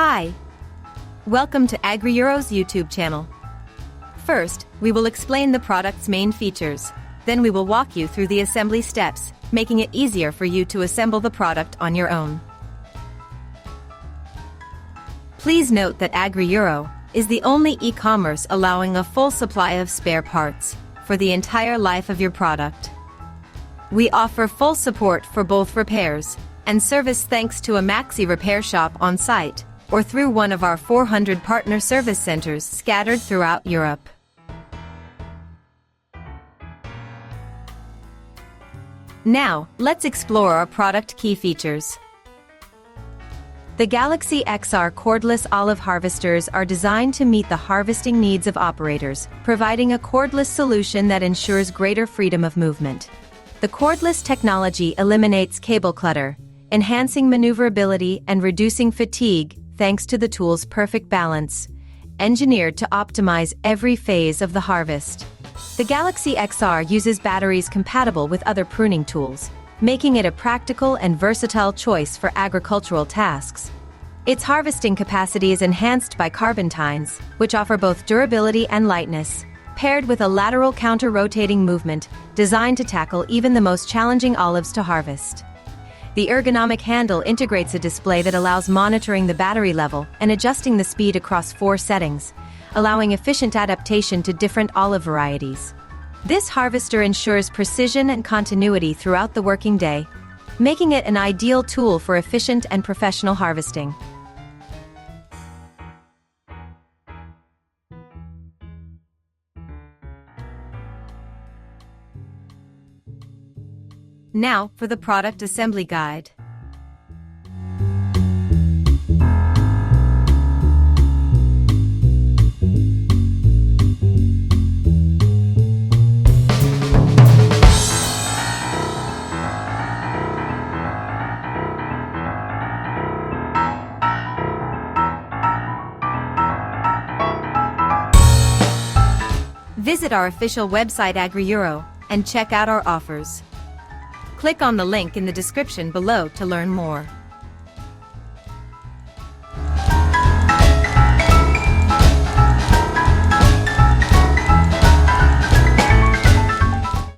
Hi! Welcome to AgriEuro's YouTube channel. First, we will explain the product's main features. Then we will walk you through the assembly steps, making it easier for you to assemble the product on your own. Please note that AgriEuro is the only e-commerce allowing a full supply of spare parts for the entire life of your product. We offer full support for both repairs and service thanks to a Maxi repair shop on site or through one of our 400 partner service centers scattered throughout Europe. Now, let's explore our product key features. The Galaxy XR cordless olive harvesters are designed to meet the harvesting needs of operators, providing a cordless solution that ensures greater freedom of movement. The cordless technology eliminates cable clutter, enhancing maneuverability and reducing fatigue thanks to the tool's perfect balance, engineered to optimize every phase of the harvest. The Galaxy XR uses batteries compatible with other pruning tools, making it a practical and versatile choice for agricultural tasks. Its harvesting capacity is enhanced by carbon tines, which offer both durability and lightness, paired with a lateral counter-rotating movement designed to tackle even the most challenging olives to harvest. The ergonomic handle integrates a display that allows monitoring the battery level and adjusting the speed across 4 settings, allowing efficient adaptation to different olive varieties. This harvester ensures precision and continuity throughout the working day, making it an ideal tool for efficient and professional harvesting. Now for the product assembly guide. Visit our official website AgriEuro and check out our offers. Click on the link in the description below to learn more.